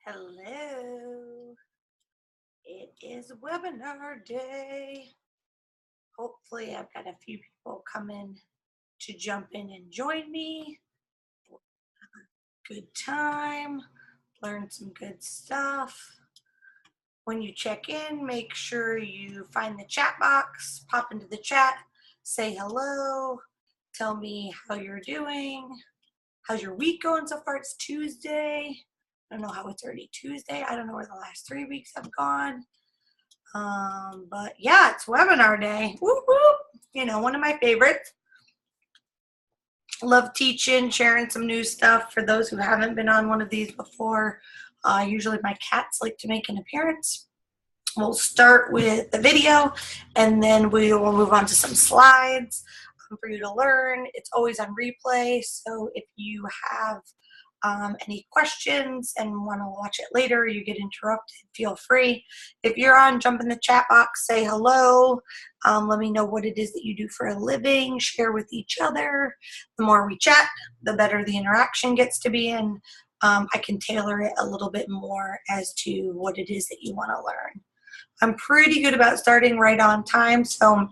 Hello, it is webinar day. Hopefully, I've got a few people come in to jump in and join me. Good time, learn some good stuff. When you check in, make sure you find the chat box, pop into the chat, say hello, tell me how you're doing. How's your week going so far? It's Tuesday. I don't know how it's already Tuesday. I don't know where the last 3 weeks have gone. But yeah, it's webinar day. Whoop, whoop. You know, one of my favorites. Love teaching, sharing some new stuff for those who haven't been on one of these before. Usually my cats like to make an appearance. We'll start with the video and then we will move on to some slides for you to learn. It's always on replay, so if you have any questions and want to watch it later or you get interrupted, feel free. If you're on, jump in the chat box, say hello, let me know what it is that you do for a living, share with each other. The more we chat, the better the interaction gets to be, and I can tailor it a little bit more as to what it is that you want to learn. I'm pretty good about starting right on time, so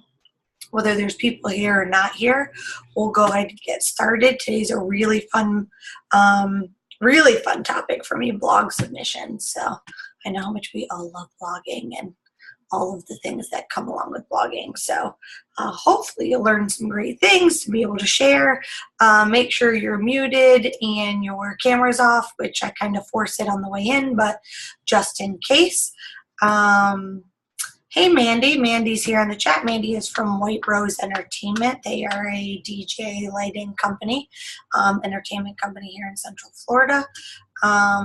whether there's people here or not here, we'll go ahead and get started. Today's a really fun topic for me, blog submissions. So I know how much we all love blogging and all of the things that come along with blogging. So hopefully you'll learn some great things to be able to share. Make sure you're muted and your camera's off, which I kind of force it on the way in, but just in case. Hey, Mandy. Mandy's here in the chat. Mandy is from White Rose Entertainment. They are a DJ lighting company, entertainment company here in Central Florida.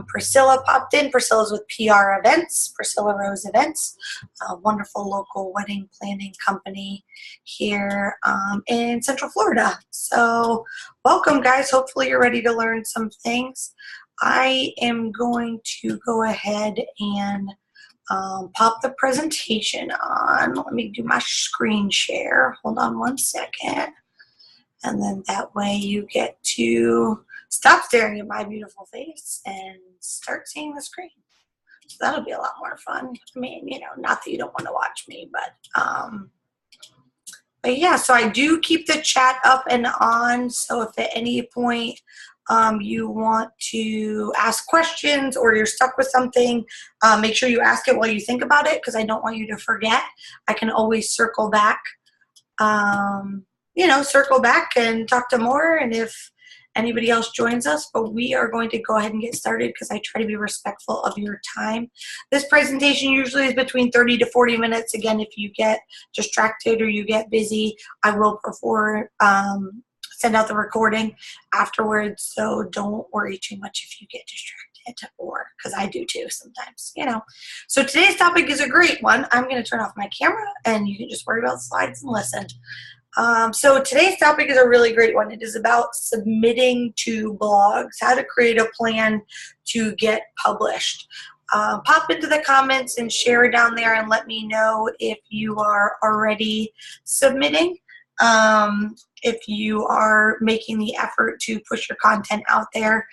Priscilla popped in. Priscilla's with PR Events, Priscilla Rose Events, a wonderful local wedding planning company here in Central Florida. So welcome, guys. Hopefully you're ready to learn some things. I am going to go ahead and pop the presentation on. Let me do my screen share. Hold on one second. And then that way you get to stop staring at my beautiful face and start seeing the screen. So that'll be a lot more fun. I mean, you know, not that you don't want to watch me, but yeah, so I do keep the chat up and on. So if at any point you want to ask questions or you're stuck with something, make sure you ask it while you think about it, because I don't want you to forget. I can always circle back, circle back and talk to more, and if anybody else joins us, but we are going to go ahead and get started because I try to be respectful of your time. This presentation usually is between 30 to 40 minutes. Again, if you get distracted or you get busy, I will send out the recording afterwards, so don't worry too much if you get distracted, or because I do too sometimes, you know. So today's topic is a great one. I'm going to turn off my camera and you can just worry about the slides and listen. So today's topic is a really great one. It is about submitting to blogs, how to create a plan to get published. Pop into the comments and share down there and let me know if you are already submitting. If you are making the effort to push your content out there.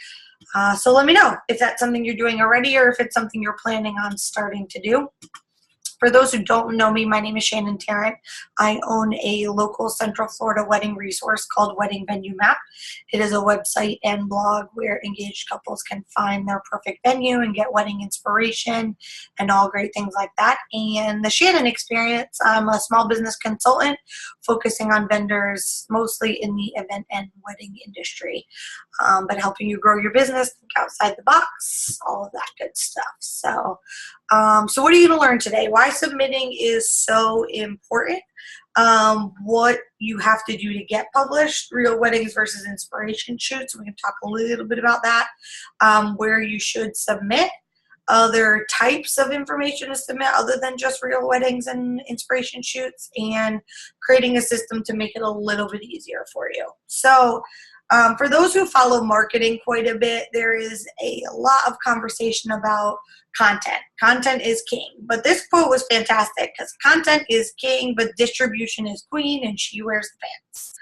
So let me know if that's something you're doing already or if it's something you're planning on starting to do. For those who don't know me, my name is Shannon Tarrant. I own a local Central Florida wedding resource called Wedding Venue Map. It is a website and blog where engaged couples can find their perfect venue and get wedding inspiration and all great things like that. And the Shannon Experience, I'm a small business consultant focusing on vendors mostly in the event and wedding industry, but helping you grow your business, think outside the box, all of that good stuff. So what are you going to learn today? Why submitting is so important, what you have to do to get published, real weddings versus inspiration shoots. We can talk a little bit about that, where you should submit, other types of information to submit other than just real weddings and inspiration shoots, and creating a system to make it a little bit easier for you. So for those who follow marketing quite a bit, there is a lot of conversation about content. Content is king. But this quote was fantastic because content is king, but distribution is queen, and she wears the pants.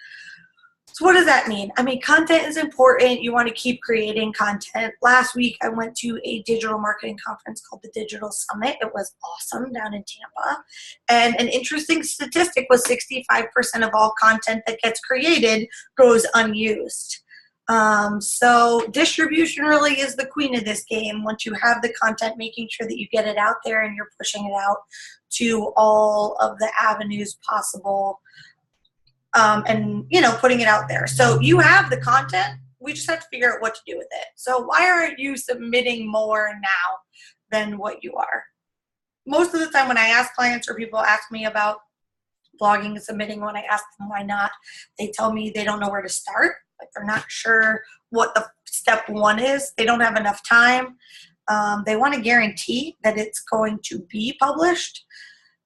So what does that mean? I mean, content is important. You want to keep creating content. Last week, I went to a digital marketing conference called the Digital Summit. It was awesome down in Tampa. And an interesting statistic was 65% of all content that gets created goes unused. So distribution really is the queen of this game. Once you have the content, making sure that you get it out there and you're pushing it out to all of the avenues possible. And putting it out there. So you have the content. We just have to figure out what to do with it. So why aren't you submitting more now than what you are? Most of the time when I ask clients or people ask me about blogging and submitting, when I ask them why not, they tell me they don't know where to start. Like they're not sure what the step one is. They don't have enough time. They want to guarantee that it's going to be published,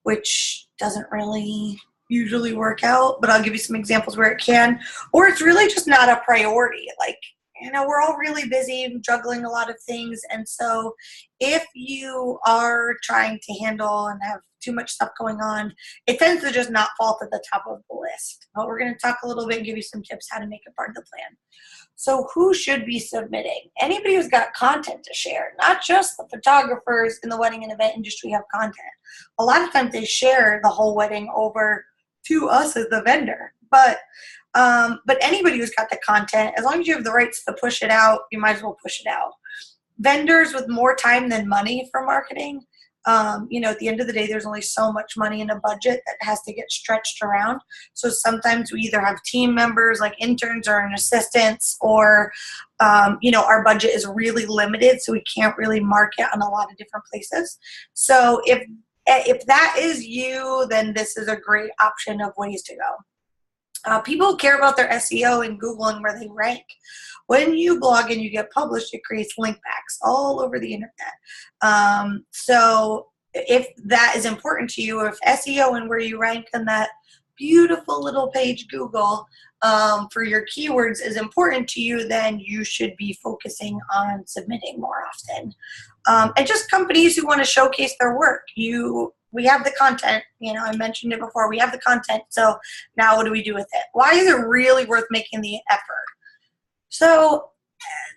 which doesn't really usually work out, but I'll give you some examples where it can. Or it's really just not a priority. Like, we're all really busy juggling a lot of things. And so if you are trying to handle and have too much stuff going on, it tends to just not fall to the top of the list. But we're going to talk a little bit and give you some tips how to make it part of the plan. So who should be submitting? Anybody who's got content to share, not just the photographers in the wedding and event industry have content. A lot of times they share the whole wedding over to us as the vendor. But anybody who's got the content, as long as you have the rights to push it out, you might as well push it out. Vendors with more time than money for marketing, at the end of the day, there's only so much money in a budget that has to get stretched around. So sometimes we either have team members like interns or an assistants, or, our budget is really limited, so we can't really market on a lot of different places. So if that is you, then this is a great option of ways to go. People care about their SEO and Google and where they rank. When you blog and you get published, it creates link backs all over the internet. So if that is important to you, if SEO and where you rank on that beautiful little page Google for your keywords is important to you, then you should be focusing on submitting more often. And just companies who want to showcase their work. We have the content, I mentioned it before, we have the content, so now what do we do with it? Why is it really worth making the effort? So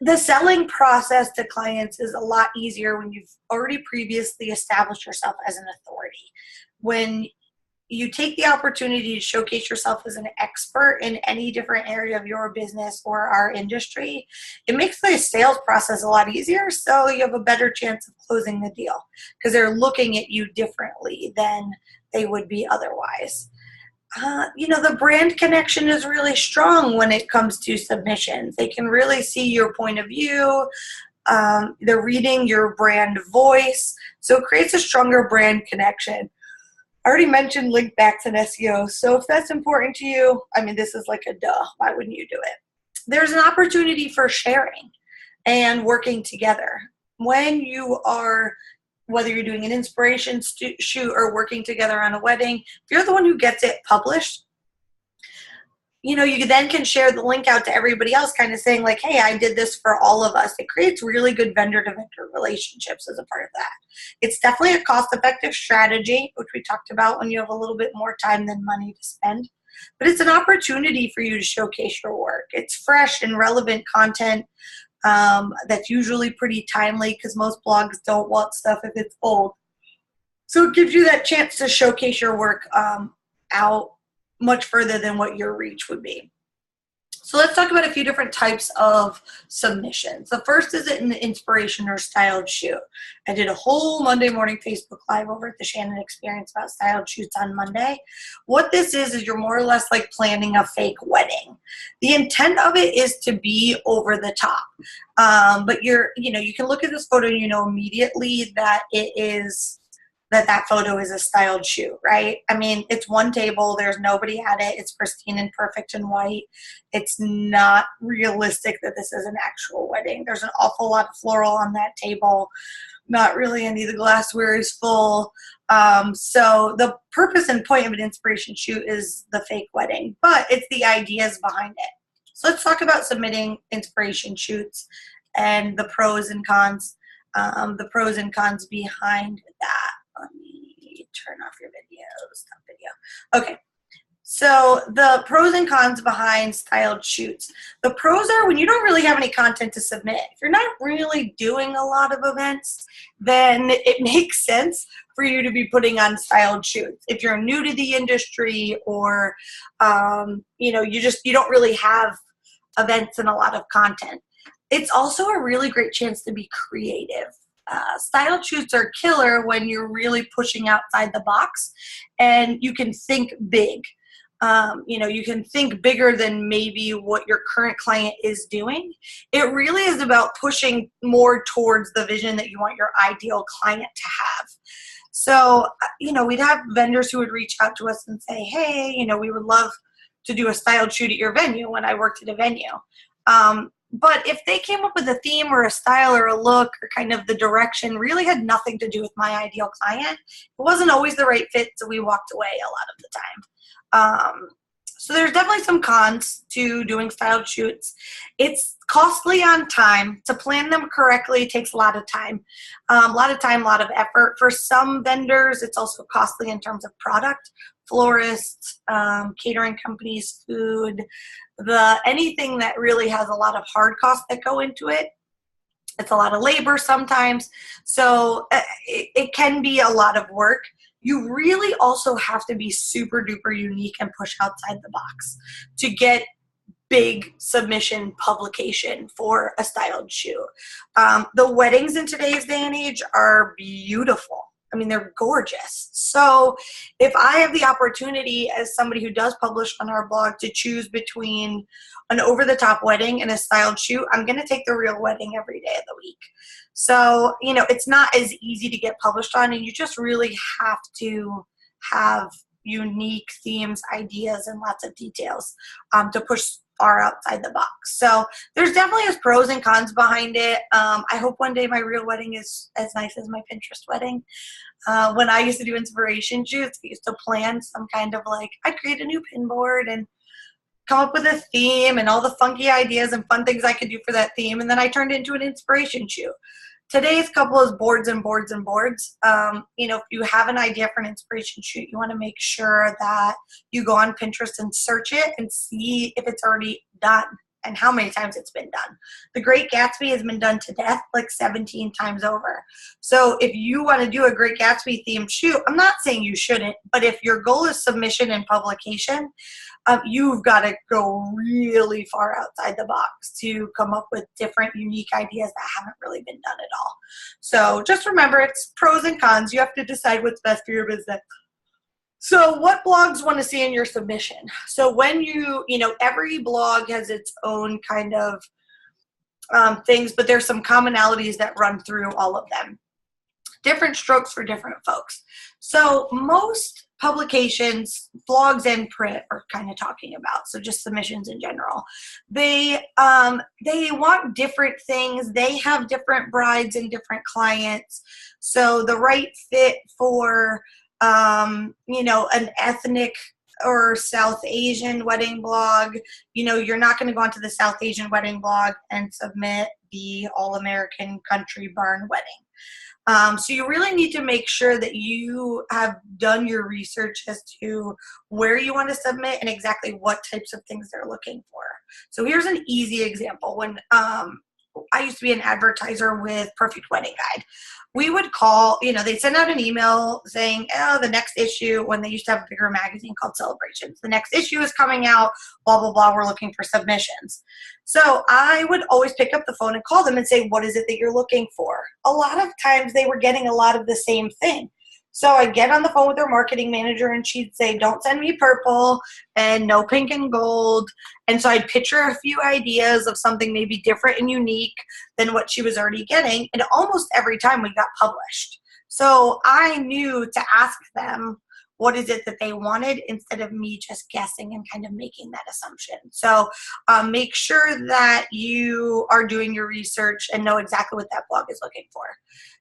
the selling process to clients is a lot easier when you've already previously established yourself as an authority. When you take the opportunity to showcase yourself as an expert in any different area of your business or our industry, it makes the sales process a lot easier, so you have a better chance of closing the deal because they're looking at you differently than they would be otherwise. The brand connection is really strong when it comes to submissions. They can really see your point of view. They're reading your brand voice, so it creates a stronger brand connection. I already mentioned link backs and SEO. So if that's important to you, this is like a duh. Why wouldn't you do it? There's an opportunity for sharing and working together. When you are, whether you're doing an inspiration shoot or working together on a wedding, if you're the one who gets it published, you then can share the link out to everybody else, kind of saying like, hey, I did this for all of us. It creates really good vendor-to-vendor relationships as a part of that. It's definitely a cost-effective strategy, which we talked about when you have a little bit more time than money to spend. But it's an opportunity for you to showcase your work. It's fresh and relevant content that's usually pretty timely because most blogs don't want stuff if it's old. So it gives you that chance to showcase your work out much further than what your reach would be. So let's talk about a few different types of submissions. The first is an inspiration or styled shoot. I did a whole Monday morning Facebook Live over at the Shannon Experience about styled shoots on Monday. What this is you're more or less like planning a fake wedding. The intent of it is to be over the top. But you can look at this photo and immediately that it is that photo is a styled shoot, right? It's one table, there's nobody at it, it's pristine and perfect and white. It's not realistic that this is an actual wedding. There's an awful lot of floral on that table. Not really any of the glassware is full. So the purpose and point of an inspiration shoot is the fake wedding, but it's the ideas behind it. So let's talk about submitting inspiration shoots and the pros and cons. The pros and cons behind that. Let me turn off your video. Stop video. Okay. So the pros and cons behind styled shoots. The pros are when you don't really have any content to submit. If you're not really doing a lot of events, then it makes sense for you to be putting on styled shoots. If you're new to the industry or, you don't really have events and a lot of content. It's also a really great chance to be creative. Styled shoots are killer when you're really pushing outside the box and you can think big. You can think bigger than maybe what your current client is doing. It really is about pushing more towards the vision that you want your ideal client to have. So, we'd have vendors who would reach out to us and say, hey, we would love to do a styled shoot at your venue when I worked at a venue. But if they came up with a theme or a style or a look or kind of the direction really had nothing to do with my ideal client, it wasn't always the right fit, so we walked away a lot of the time. So there's definitely some cons to doing styled shoots. It's costly on time. To plan them correctly takes a lot of time. A lot of time, a lot of effort. For some vendors, it's also costly in terms of product. Florists, catering companies, food, anything that really has a lot of hard costs that go into it. It's a lot of labor sometimes. So it can be a lot of work. You really also have to be super duper unique and push outside the box to get big submission publication for a styled shoot. The weddings in today's day and age are beautiful. I mean, they're gorgeous. So if I have the opportunity as somebody who does publish on our blog to choose between an over-the-top wedding and a styled shoot, I'm going to take the real wedding every day of the week. So, it's not as easy to get published on, and you just really have to have unique themes, ideas, and lots of details to push far outside the box. So there's definitely has pros and cons behind it. I hope one day my real wedding is as nice as my Pinterest wedding. When I used to do inspiration shoots, I used to plan some kind of I'd create a new pin board and come up with a theme and all the funky ideas and fun things I could do for that theme. And then I turned it into an inspiration shoot. Today's couple is boards and boards and boards. If you have an idea for an inspiration shoot, you want to make sure that you go on Pinterest and search it and see if it's already done and how many times it's been done. The Great Gatsby has been done to death 17 times over. So if you want to do a Great Gatsby themed shoot, I'm not saying you shouldn't, but if your goal is submission and publication, you've got to go really far outside the box to come up with different unique ideas that haven't really been done at all. So just remember, it's pros and cons. You have to decide what's best for your business. So what blogs want to see in your submission? So when every blog has its own kind of things, but there's some commonalities that run through all of them. Different strokes for different folks. So most publications, blogs and print are kind of talking about, so just submissions in general. They want different things. They have different brides and different clients. So the right fit for an ethnic or South Asian wedding blog, you're not going to go onto the South Asian wedding blog and submit the all-American country barn wedding. So you really need to make sure that you have done your research as to where you want to submit and exactly what types of things they're looking for. So here's an easy example. When I used to be an advertiser with Perfect Wedding Guide. We would call, they'd send out an email saying, the next issue, when they used to have a bigger magazine called Celebrations, the next issue is coming out, blah, blah, blah, we're looking for submissions. So I would always pick up the phone and call them and say, what is it that you're looking for? A lot of times they were getting a lot of the same thing. So I'd get on the phone with their marketing manager and she'd say, don't send me purple and no pink and gold. And so I'd pitch her a few ideas of something maybe different and unique than what she was already getting. And almost every time we got published. So I knew to ask them, what is it that they wanted instead of me just guessing and kind of making that assumption. So make sure that you are doing your research and know exactly what that blog is looking for.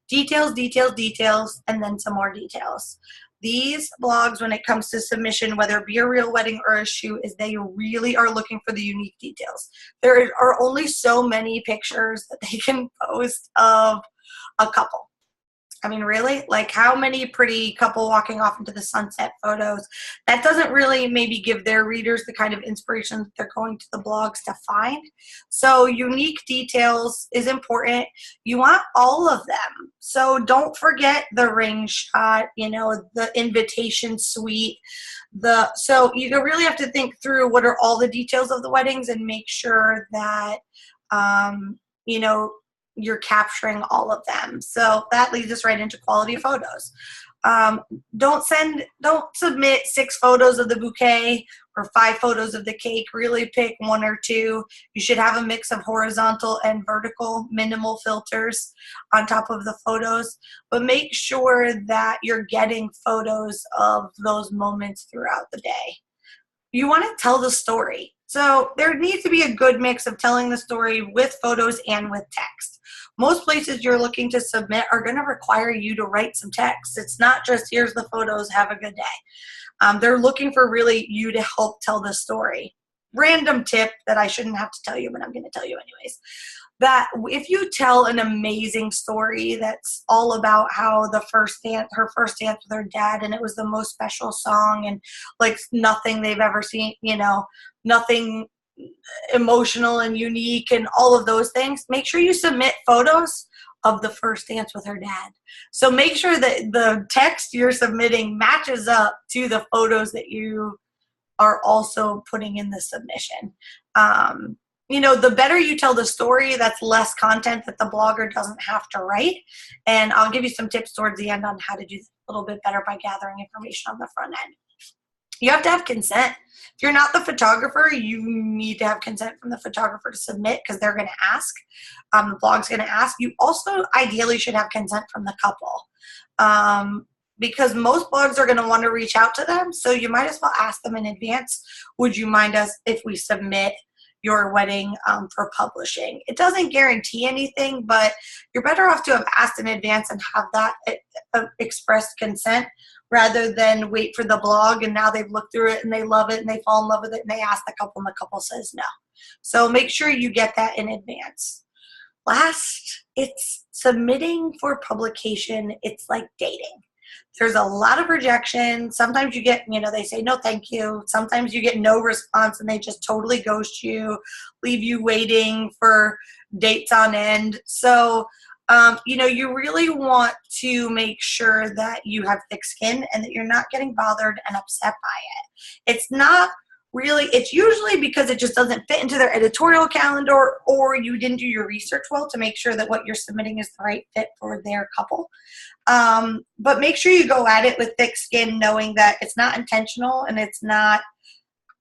Details, details, details, and then some more details. These blogs, when it comes to submission, whether it be a real wedding or a shoot, is they really are looking for the unique details. There are only so many pictures that they can post of a couple. I mean, really? Like, how many pretty couple walking off into the sunset photos? That doesn't really maybe give their readers the kind of inspiration that they're going to the blogs to find. So unique details is important. You want all of them. So don't forget the ring shot, you know, the invitation suite. So you really have to think through what are all the details of the weddings and make sure that, you know, you're capturing all of them. So that leads us right into quality photos. Don't submit 6 photos of the bouquet or 5 photos of the cake. Really pick 1 or 2. You should have a mix of horizontal and vertical, minimal filters on top of the photos, but make sure that you're getting photos of those moments throughout the day. You want to tell the story. So there needs to be a good mix of telling the story with photos and with text. Most places you're looking to submit are going to require you to write some text. It's not just, here's the photos, have a good day. They're looking for really you to help tell the story. Random tip that I shouldn't have to tell you, but I'm going to tell you anyways. That if you tell an amazing story that's all about how her first dance with her dad, and it was the most special song, and like nothing they've ever seen, you know, nothing emotional and unique and all of those things, make sure you submit photos of the first dance with her dad. So make sure that the text you're submitting matches up to the photos that you are also putting in the submission. You know, the better you tell the story, that's less content that the blogger doesn't have to write. And I'll give you some tips towards the end on how to do a little bit better by gathering information on the front end. You have to have consent. If you're not the photographer, you need to have consent from the photographer to submit, because they're going to ask. The blog's going to ask. You also ideally should have consent from the couple, because most blogs are going to want to reach out to them. So you might as well ask them in advance, would you mind us if we submit your wedding for publishing? It doesn't guarantee anything, but you're better off to have asked in advance and have that expressed consent, rather than wait for the blog and now they've looked through it and they love it and they fall in love with it and they ask the couple and the couple says no. So make sure you get that in advance. Last, it's submitting for publication. It's like dating. There's a lot of rejection. Sometimes you get, you know, they say no thank you. Sometimes you get no response and they just totally ghost you, leave you waiting for dates on end. So you know, you really want to make sure that you have thick skin and that you're not getting bothered and upset by it. It's usually because it just doesn't fit into their editorial calendar, or you didn't do your research well to make sure that what you're submitting is the right fit for their couple. But make sure you go at it with thick skin, knowing that it's not intentional and it's not,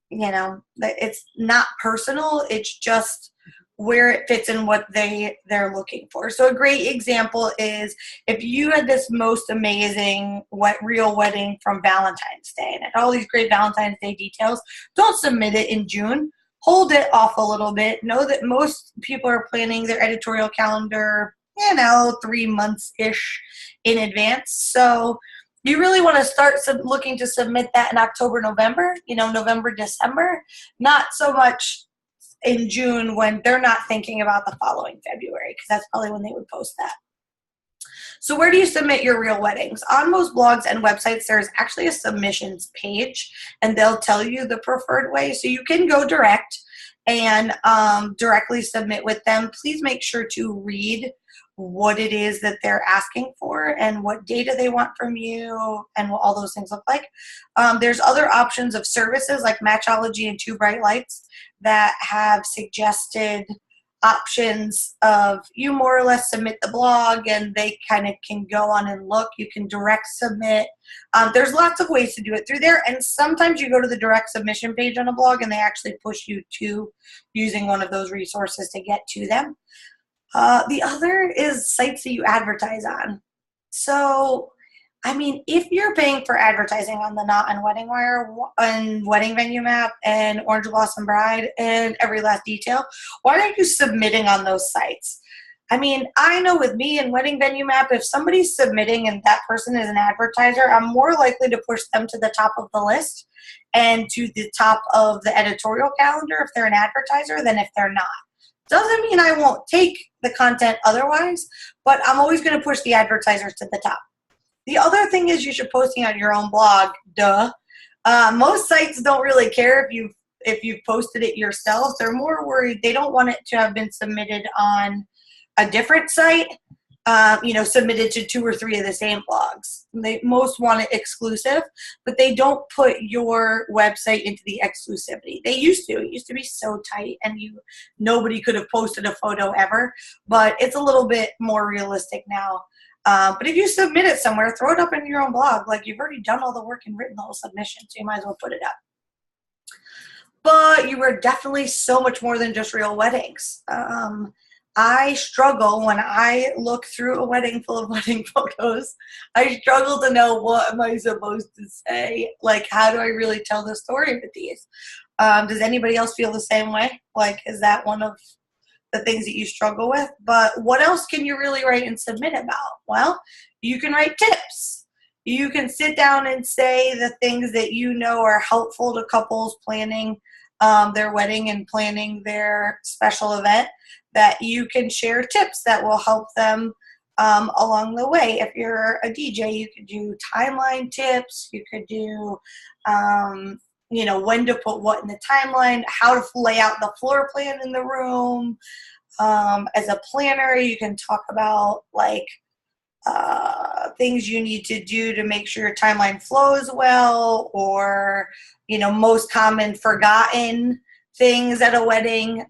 you know, it's not personal. It's just where it fits in what they're looking for. So a great example is if you had this most amazing real wedding from Valentine's Day and had all these great Valentine's Day details, don't submit it in June. Hold it off a little bit. Know that most people are planning their editorial calendar, you know, 3 months-ish in advance. So you really want to start looking to submit that in October, November, you know, November, December, not so much in June when they're not thinking about the following February, because that's probably when they would post that. So where do you submit your real weddings? On most blogs and websites, there's actually a submissions page, and they'll tell you the preferred way. So you can go direct and directly submit with them. Please make sure to read what it is that they're asking for and what data they want from you and what all those things look like. There's other options of services like Matchology and Two Bright Lights that have suggested options of you more or less submit the blog and they kind of can go on and look. You can direct submit. There's lots of ways to do it through there, and sometimes you go to the direct submission page on a blog and they actually push you to using one of those resources to get to them. The other is sites that you advertise on. So, I mean, if you're paying for advertising on The Knot and Wedding Wire and Wedding Venue Map and Orange Blossom Bride and Every Last Detail, why aren't you submitting on those sites? I mean, I know with me and Wedding Venue Map, if somebody's submitting and that person is an advertiser, I'm more likely to push them to the top of the list and to the top of the editorial calendar if they're an advertiser than if they're not. Doesn't mean I won't take the content otherwise, but I'm always going to push the advertisers to the top. The other thing is you should posting on your own blog. Duh. Most sites don't really care if you've posted it yourself. They're more worried. They don't want it to have been submitted on a different site, submitted to 2 or 3 of the same blogs. They most want it exclusive, but they don't put your website into the exclusivity. They used to. It used to be so tight, and nobody could have posted a photo ever, but it's a little bit more realistic now. But if you submit it somewhere, throw it up in your own blog. Like, you've already done all the work and written the whole submission, so you might as well put it up. But you were definitely so much more than just real weddings. I struggle when I look through a wedding full of wedding photos. I struggle to know, what am I supposed to say? Like, how do I really tell the story with these? Does anybody else feel the same way? Like, is that one of the things that you struggle with? But what else can you really write and submit about? Well, you can write tips. You can sit down and say the things that you know are helpful to couples planning their wedding and planning their special event, that you can share tips that will help them along the way. If you're a DJ, you could do timeline tips. You could do when to put what in the timeline, how to lay out the floor plan in the room. As a planner, you can talk about things you need to do to make sure your timeline flows well, or most common forgotten things at a wedding.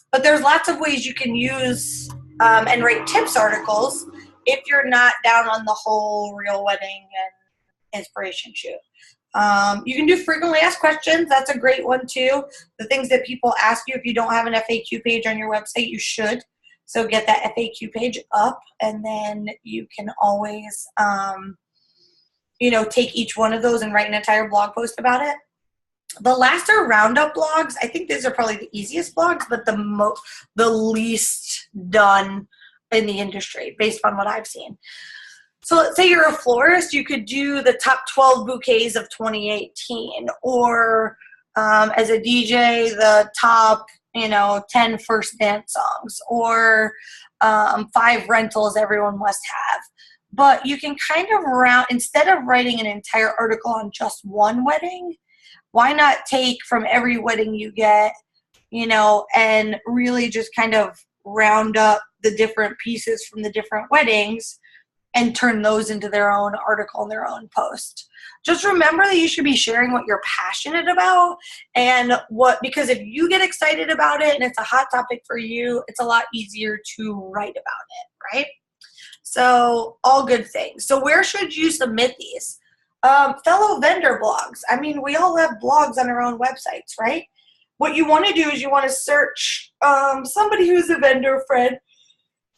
But there's lots of ways you can use and write tips articles if you're not down on the whole real wedding and inspiration shoot. You can do frequently asked questions. That's a great one too. The things that people ask you. If you don't have an FAQ page on your website, you should. So get that FAQ page up, and then you can always, take each one of those and write an entire blog post about it. The last are roundup blogs. I think these are probably the easiest blogs, but the least done in the industry based on what I've seen. So let's say you're a florist, you could do the top 12 bouquets of 2018, or as a DJ, the top 10 first dance songs, or 5 rentals everyone must have. But you can kind of instead of writing an entire article on just one wedding, why not take from every wedding you get, and really just kind of round up the different pieces from the different weddings and turn those into their own article and their own post. Just remember that you should be sharing what you're passionate about, because if you get excited about it and it's a hot topic for you, it's a lot easier to write about it, right? So all good things. So where should you submit these? Fellow vendor blogs. I mean, we all have blogs on our own websites, right? What you want to do is you want to search somebody who's a vendor friend,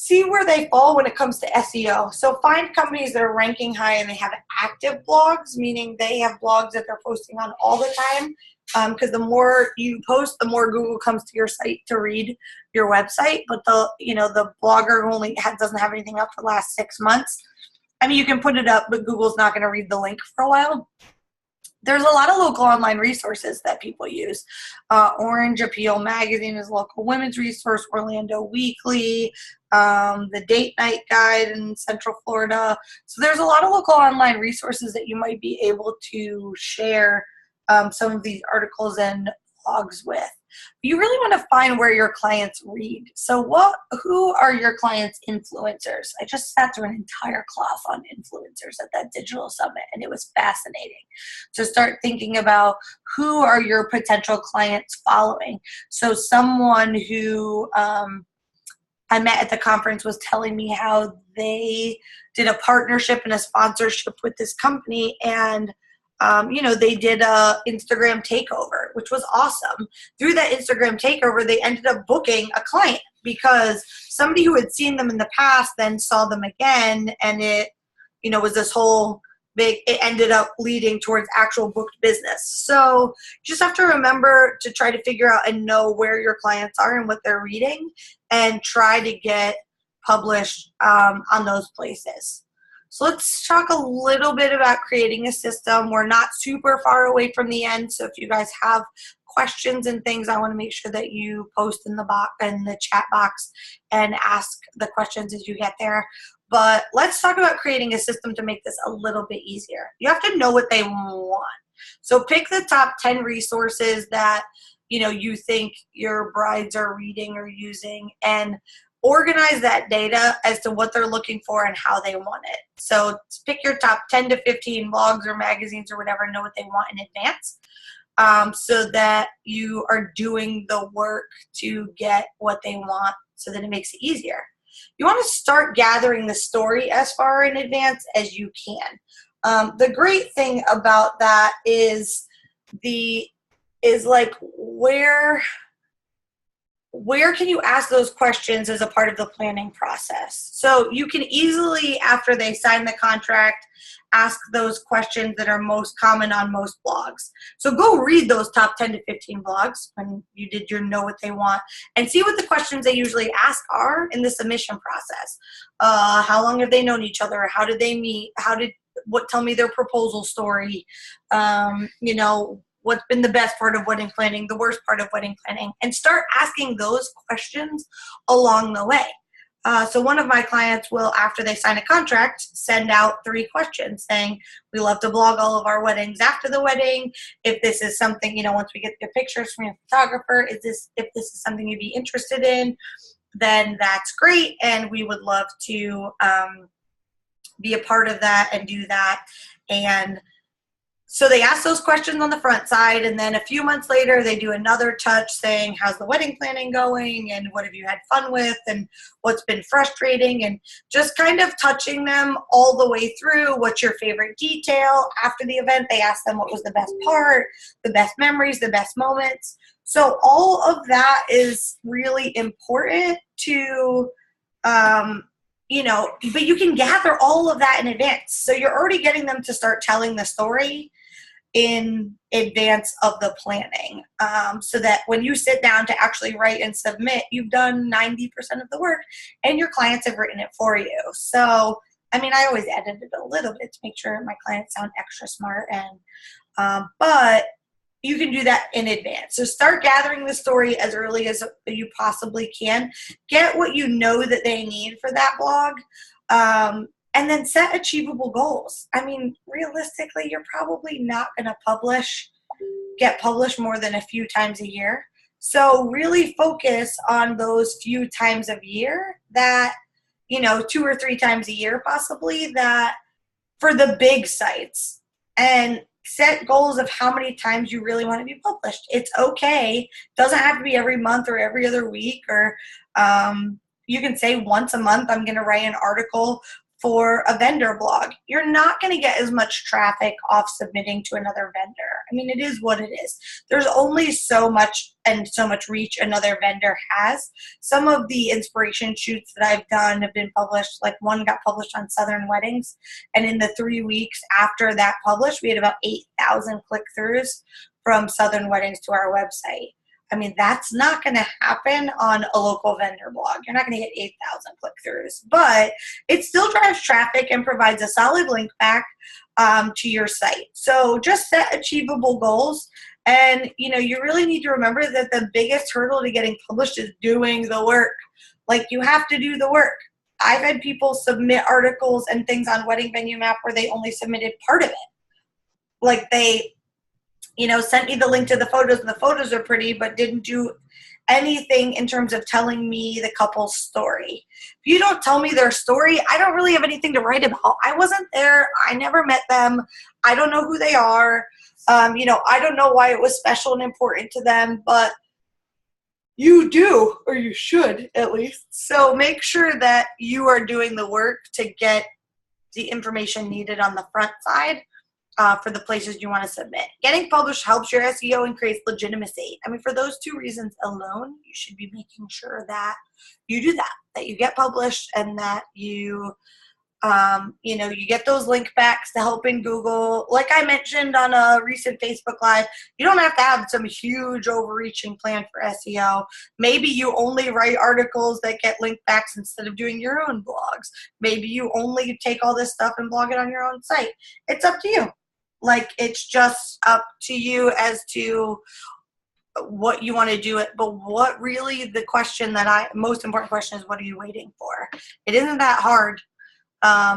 see where they fall when it comes to SEO. So find companies that are ranking high and they have active blogs, meaning they have blogs that they're posting on all the time. Because the more you post, the more Google comes to your site to read your website. But the blogger only doesn't have anything up for the last 6 months. I mean, you can put it up, but Google's not going to read the link for a while. There's a lot of local online resources that people use. Orange Appeal Magazine is a local women's resource, Orlando Weekly, the Date Night Guide in Central Florida. So there's a lot of local online resources that you might be able to share some of these articles and blogs with. You really want to find where your clients read. So who are your clients' influencers? I just sat through an entire class on influencers at that digital summit, and it was fascinating to start thinking about who are your potential clients following. So someone who I met at the conference was telling me how they did a partnership and a sponsorship with this company, and they did a Instagram takeover, which was awesome. Through that Instagram takeover, they ended up booking a client because somebody who had seen them in the past then saw them again, and it, was this whole it ended up leading towards actual booked business. So you just have to remember to try to figure out and know where your clients are and what they're reading, and try to get published on those places. So let's talk a little bit about creating a system. We're not super far away from the end, so if you guys have questions and things, I want to make sure that you post in the chat box and ask the questions as you get there. But let's talk about creating a system to make this a little bit easier. You have to know what they want. So pick the top 10 resources that you think your brides are reading or using, and organize that data as to what they're looking for and how they want it. So pick your top 10 to 15 blogs or magazines or whatever, know what they want in advance, so that you are doing the work to get what they want, so that it makes it easier. You want to start gathering the story as far in advance as you can. The great thing about that is like where can you ask those questions as a part of the planning process? So you can easily, after they sign the contract, ask those questions that are most common on most blogs. So go read those top 10 to 15 blogs when you did your know what they want, and see what the questions they usually ask are in the submission process. How long have they known each other? How did they meet? Tell me their proposal story. What's been the best part of wedding planning, the worst part of wedding planning, and start asking those questions along the way. So one of my clients will, after they sign a contract, send out 3 questions saying, we love to blog all of our weddings after the wedding. If this is something, once we get the pictures from your photographer, if this is something you'd be interested in, then that's great. And we would love to be a part of that and do that. And so they ask those questions on the front side, and then a few months later, they do another touch saying, how's the wedding planning going, and what have you had fun with, and what's been frustrating, and just kind of touching them all the way through. What's your favorite detail? After the event, they ask them what was the best part, the best memories, the best moments. So all of that is really important to but you can gather all of that in advance. So you're already getting them to start telling the story in advance of the planning, so that when you sit down to actually write and submit, you've done 90% of the work and your clients have written it for you. So, I always edit it a little bit to make sure my clients sound extra smart, but you can do that in advance. So start gathering the story as early as you possibly can. Get what you know that they need for that blog, and then set achievable goals. Realistically, you're probably not going to get published more than a few times a year. So really focus on those few times a year that, 2 or 3 times a year possibly, that for the big sites, and set goals of how many times you really want to be published. It's okay. It doesn't have to be every month or every other week, or you can say once a month, I'm going to write an article for a vendor blog. You're not going to get as much traffic off submitting to another vendor. It is what it is. There's only so much and so much reach another vendor has. Some of the inspiration shoots that I've done have been published, like one got published on Southern Weddings, and in the 3 weeks after that published, we had about 8,000 click-throughs from Southern Weddings to our website. That's not going to happen on a local vendor blog. You're not going to get 8,000 click-throughs, but it still drives traffic and provides a solid link back to your site. So just set achievable goals, and you really need to remember that the biggest hurdle to getting published is doing the work. Like, you have to do the work. I've had people submit articles and things on Wedding Venue Map where they only submitted part of it. Like, they sent me the link to the photos, and the photos are pretty, but didn't do anything in terms of telling me the couple's story. If you don't tell me their story, I don't really have anything to write about. I wasn't there. I never met them. I don't know who they are. I don't know why it was special and important to them, but you do, or you should at least. So make sure that you are doing the work to get the information needed on the front side. For the places you want to submit. Getting published helps your SEO and creates legitimacy. For those 2 reasons alone, you should be making sure that you do that you get published, and that you You know, you get those link backs to help in Google. Like I mentioned on a recent Facebook Live, you don't have to have some huge overreaching plan for SEO. Maybe you only write articles that get link backs instead of doing your own blogs. Maybe you only take all this stuff and blog it on your own site. It's up to you. Like, it's just up to you as to what you want to do it. But what really the question that most important question is, what are you waiting for? It isn't that hard.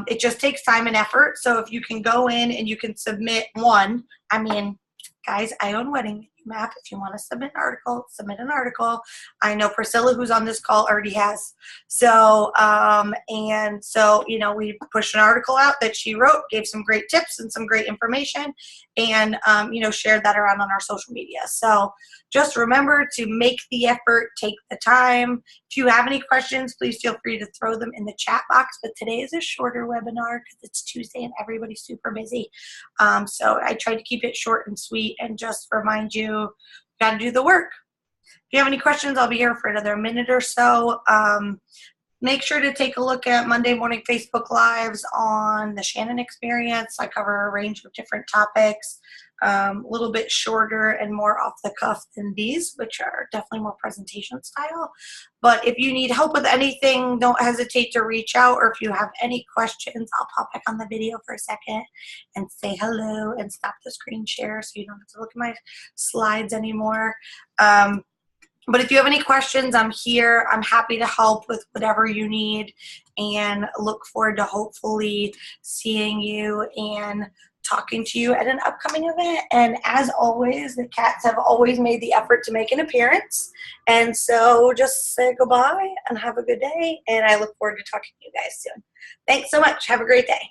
It just takes time and effort. So if you can go in and you can submit one, I mean, guys, I own Wedding Map. If you want to submit an article, submit an article. I know Priscilla, who's on this call, already has. So, and so, you know, we pushed an article out that she wrote, gave some great tips and some great information, and, you know, shared that around on our social media. So just remember to make the effort, take the time. If you have any questions, please feel free to throw them in the chat box. But today is a shorter webinar because it's Tuesday and everybody's super busy. So I tried to keep it short and sweet and just remind you, got to do the work. If you have any questions, I'll be here for another minute or so. Make sure to take a look at Monday morning Facebook Lives on the Shannon Experience. I cover a range of different topics, a little bit shorter and more off the cuff than these, which are definitely more presentation style. But if you need help with anything, don't hesitate to reach out, or if you have any questions, I'll pop back on the video for a second and say hello and stop the screen share so you don't have to look at my slides anymore. But if you have any questions, I'm here. I'm happy to help with whatever you need, and look forward to hopefully seeing you and talking to you at an upcoming event. And as always, the cats have always made the effort to make an appearance. And so just say goodbye and have a good day. And I look forward to talking to you guys soon. Thanks so much. Have a great day.